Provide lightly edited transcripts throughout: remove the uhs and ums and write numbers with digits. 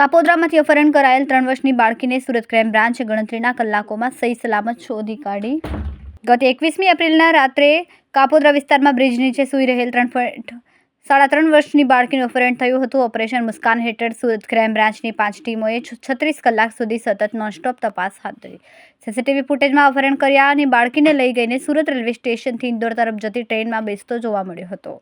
કાપોદ્રામાંથી અપહરણ કરાયેલ 3 વર્ષની બાળકીને સુરત ક્રાઇમ બ્રાન્ચે ગણતરીના કલાકોમાં સહી સલામત શોધી કાઢી. ગત 21મી એપ્રિલના રાત્રે કાપોદ્રા વિસ્તારમાં બ્રિજ નીચે સૂઈ રહેલ 3.3 વર્ષની બાળકીનું અપહરણ થયું હતું. ઓપરેશન મુસ્કાન હેઠળ સુરત ક્રાઇમ બ્રાન્ચની 5 ટીમોએ 36 કલાક સુધી સતત નોનસ્ટોપ તપાસ હાથ ધરી. સીસીટીવી ફૂટેજમાં અપહરણ કર્યા અને બાળકીને લઈ ગઈને સુરત રેલવે સ્ટેશનથી ઇન્દોર તરફ જતી ટ્રેનમાં બેસતો જોવા મળ્યો હતો.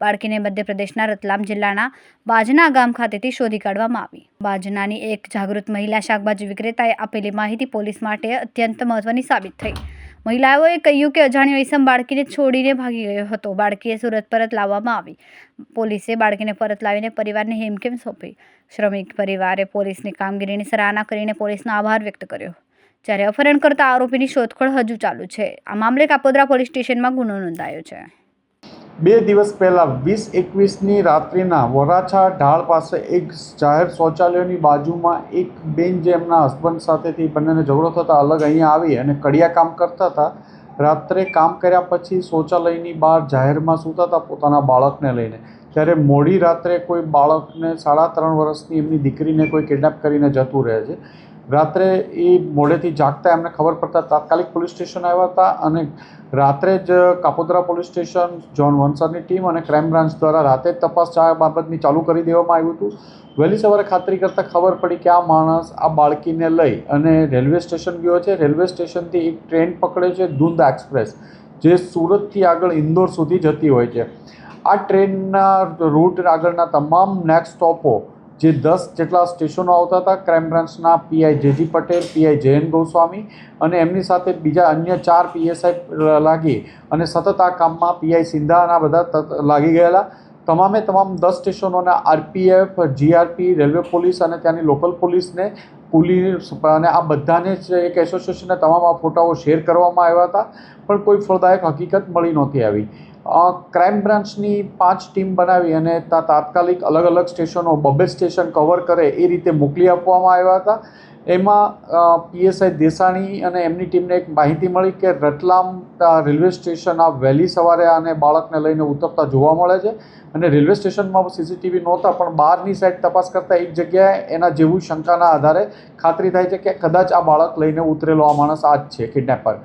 બાળકીને મધ્યપ્રદેશના રતલામ જિલ્લાના બાजना ગામ ખાતેથી શોધી કાઢવામાં આવી. બાજનાની એક જાગૃત મહિલા શાકભાજી વિક્રેતાએ આપેલી માહિતી પોલીસ માટે અત્યંત મહત્વની સાબિત થઈ. મહિલાઓએ કહ્યું કે અજાણ્યો ઈસમ બાળકીને છોડીને ભાગી ગયો હતો. બાળકીએ સુરત પરત લાવવામાં આવી. પોલીસે બાળકીને પરત લાવીને પરિવારને હેમખેમ સોંપી. શ્રમિક પરિવારે પોલીસની કામગીરીની સરાહના કરીને પોલીસનો આભાર વ્યક્ત કર્યો. જ્યારે અપહરણ કરતા આરોપીની શોધખોળ હજુ ચાલુ છે. આ મામલે કાપોદ્રા પોલીસ સ્ટેશનમાં ગુનો નોંધાયો છે. 2 દિવસ પહેલાં 20-21ની રાત્રિના વરાછા ઢાળ પાસે એક જાહેર શૌચાલયની બાજુમાં એક બેન જે એમના હસબન્ડ સાથેથી બંનેને ઝઘડો થતાં અલગ અહીંયા આવી અને કડિયા કામ કરતા હતા. રાત્રે કામ કર્યા પછી શૌચાલયની બહાર જાહેરમાં સૂતા હતા પોતાના બાળકને લઈને. ત્યારે મોડી રાત્રે કોઈ બાળકને 3.5 વર્ષની એમની દીકરીને કોઈ કિડનેપ કરીને જતું રહે છે. રાત્રે એ મોડેથી જાગતા એમને ખબર પડતા તાત્કાલિક પોલીસ સ્ટેશન આવ્યા હતા અને રાત્રે જ કાપોદ્રા પોલીસ સ્ટેશન, જોન વનસરની ટીમ અને ક્રાઇમ બ્રાન્ચ દ્વારા રાતે જ તપાસ બાબતની ચાલુ કરી દેવામાં આવ્યું હતું. વહેલી સવારે ખાતરી કરતાં ખબર પડી કે આ માણસ આ બાળકીને લઈ અને રેલવે સ્ટેશન ગયો છે. રેલવે સ્ટેશનથી એક ટ્રેન પકડે છે, ધુંધ એક્સપ્રેસ, જે સુરતથી આગળ ઇન્દોર સુધી જતી હોય છે. આ ટ્રેનના રૂટ આગળના તમામ નેક્સ્ટ સ્ટોપો જે 10 જેટલા સ્ટેશનો આવતા હતા, ક્રાઇમ બ્રાન્ચના PI JG Patel, PI Jayant Goswami અને એમની સાથે બીજા અન્ય 4 પીએસઆઈ લાગી અને સતત આ કામમાં પીઆઈ સિંધા અને આ બધા લાગી ગયેલા. તમામ 10 સ્ટેશનોના આરપીએફ, જીઆરપી, રેલવે પોલીસ અને ત્યાંની લોકલ પોલીસને પોલીસ અને આ બધાને જ એક એસોસિએશનને તમામ આ ફોટાઓ શેર કરવામાં આવ્યા હતા, પણ કોઈ ફળદાયક હકીકત મળી નહોતી આવી. ક્રાઇમ બ્રાન્ચની 5 ટીમ બનાવી અને તાત્કાલિક અલગ સ્ટેશનો 2 સ્ટેશન કવર કરે એ રીતે મોકલી આપવામાં આવ્યા હતા. એમાં પીએસઆઈ દેસાણી અને એમની ટીમને એક માહિતી મળી કે રતલામ રેલવે સ્ટેશન આ વહેલી સવારે આને બાળકને લઈને ઉતરતા જોવા મળે છે અને રેલવે સ્ટેશનમાં સીસીટીવી નહોતા, પણ બહારની સાઈડ તપાસ કરતાં એક જગ્યાએ એના જેવું શંકાના આધારે ખાતરી થાય છે કે કદાચ આ બાળક લઈને ઉતરેલો આ માણસ આ જ છે કિડનેપર.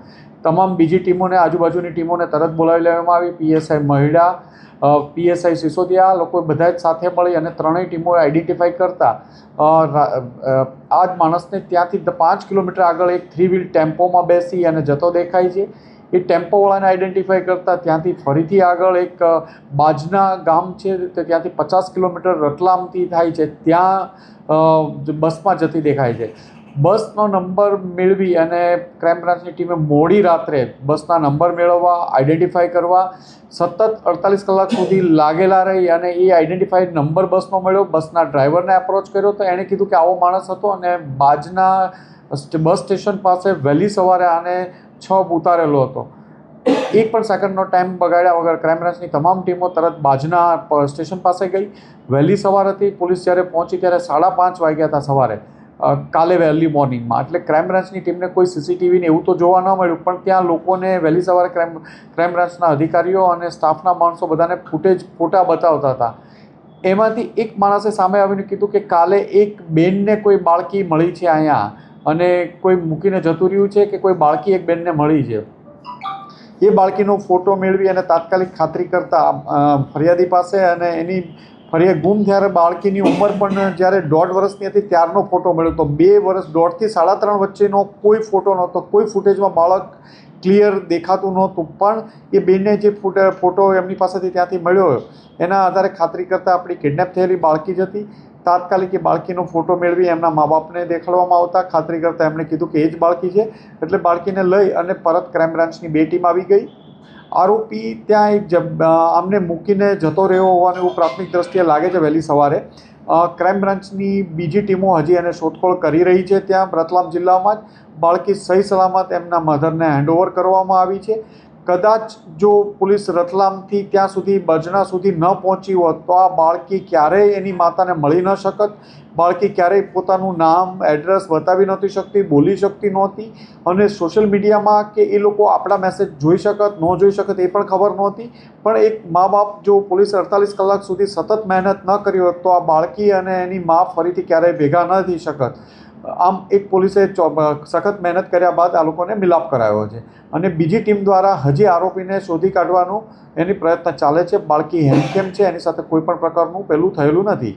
તમામ બીજી ટીમોને, આજુબાજુની ટીમોને તરત બોલાવી લેવામાં આવી. પીએસઆઈ મહિડા, પીએસઆઈ સિસોદિયા, લોકો બધા જ સાથે મળી અને ત્રણેય ટીમોએ આઈડેન્ટિફાઈ કરતા આ જ માણસને ત્યાંથી 5 કિલોમીટર આગળ એક 3 વ્હીલ ટેમ્પોમાં બેસી અને જતો દેખાય છે. એ ટેમ્પોવાળાને આઈડેન્ટિફાઈ કરતાં ત્યાંથી ફરીથી આગળ એક બાजना ગામ છે, તો ત્યાંથી 50 કિલોમીટર રતલામથી થાય છે, ત્યાં બસમાં જતી દેખાય છે. બસનો નંબર મેળવી અને ક્રાઇમ બ્રાન્ચની ટીમે મોડી રાત્રે બસના નંબર મેળવવા, આઈડેન્ટિફાઈ કરવા સતત 48 કલાક સુધી લાગેલા રહી અને એ આઈડેન્ટિફાઈડ નંબર બસનો મળ્યો. બસના ડ્રાઈવરને એપ્રોચ કર્યો તો એણે કીધું કે આવો માણસ હતો અને બાजना બસ સ્ટેશન પાસે વહેલી સવારે આને 6 ઉતારેલો હતો. એક પણ સેકન્ડનો ટાઈમ બગાડ્યા વગર ક્રાઇમ બ્રાન્ચની તમામ ટીમો તરત બાजना સ્ટેશન પાસે ગઈ. વહેલી સવાર હતી. પોલીસ જ્યારે પહોંચી ત્યારે 5:30 વાગ્યા હતા સવારે, કાલે વહેલી મોર્નિંગમાં. એટલે ક્રાઇમ બ્રાન્ચની ટીમને કોઈ સીસીટીવીને એવું તો જોવા ન મળ્યું, પણ ત્યાં લોકોને વહેલી સવારે ક્રાઇમ બ્રાન્ચના અધિકારીઓ અને સ્ટાફના માણસો બધાને ફોટા બતાવતા હતા. એમાંથી એક માણસે સામે આવીને કીધું કે કાલે એક બેનને કોઈ બાળકી મળી છે અહીંયા અને કોઈ મૂકીને જતું રહ્યું છે કે કોઈ બાળકી એક બેનને મળી છે. એ બાળકીનો ફોટો મેળવી અને તાત્કાલિક ખાતરી કરતા ફરિયાદી પાસે અને એની ફરિયાદ ગુમ ત્યારે બાળકીની ઉંમર પણ જ્યારે 1.5 વર્ષની હતી ત્યારનો ફોટો મળ્યો હતો. 2 વર્ષ 1.5 થી 3.5 વચ્ચેનો કોઈ ફોટો નહોતો. કોઈ ફૂટેજમાં બાળક ક્લિયર દેખાતું નહોતું, પણ એ બેનને જે ફોટો એમની પાસેથી ત્યાંથી મળ્યો એના આધારે ખાતરી કરતાં આપણી કિડનેપ થયેલી બાળકી જ હતી. તાત્કાલિક એ બાળકીનો ફોટો મેળવી એમના મા બાપને દેખાડવામાં આવતા ખાતરી કરતાં એમણે કીધું કે એ જ બાળકી છે. એટલે બાળકીને લઈ અને પરત ક્રાઇમ બ્રાન્ચની 2 ટીમ આવી ગઈ. આરોપી ત્યાં એક આમને મૂકીને જતો રહ્યો હોવાનું એવું પ્રાથમિક દ્રષ્ટિએ લાગે છે. વહેલી સવારે ક્રાઇમ બ્રાન્ચની બીજી ટીમો હજી એને શોધખોળ કરી રહી છે. ત્યાં રતલામ જિલ્લામાં જ બાળકી સહી સલામત એમના મધરને હેન્ડઓવર કરવામાં આવી છે. કદાચ જો પોલીસ રતલામથી ત્યાં સુધી બાजना સુધી ન પહોંચી હોત તો આ બાળકી ક્યારેય એની માતાને મળી ન શકત. બાળકી ક્યારેય પોતાનું નામ એડ્રેસ બતાવી નહોતી શકતી, બોલી શકતી નહોતી અને સોશિયલ મીડિયામાં કે એ લોકો આપણા મેસેજ જોઈ શકત ન જોઈ શકત એ પણ ખબર નહોતી. પણ એક મા બાપ જો પોલીસે 48 કલાક સુધી સતત મહેનત ન કરી હોત તો આ બાળકી અને એની મા ફરીથી ક્યારેય ભેગા ન થઈ શકત. આમ એક પોલીસે સખત મહેનત કર્યા બાદ આ લોકોને મિલાપ કરાયો છે અને બીજી ટીમ દ્વારા હજી આરોપીને શોધી કાઢવાનું એની પ્રયત્ન ચાલે છે. બાળકી હેમખેમ છે, એની સાથે કોઈ પણ પ્રકારનું પેલું થયેલું નથી.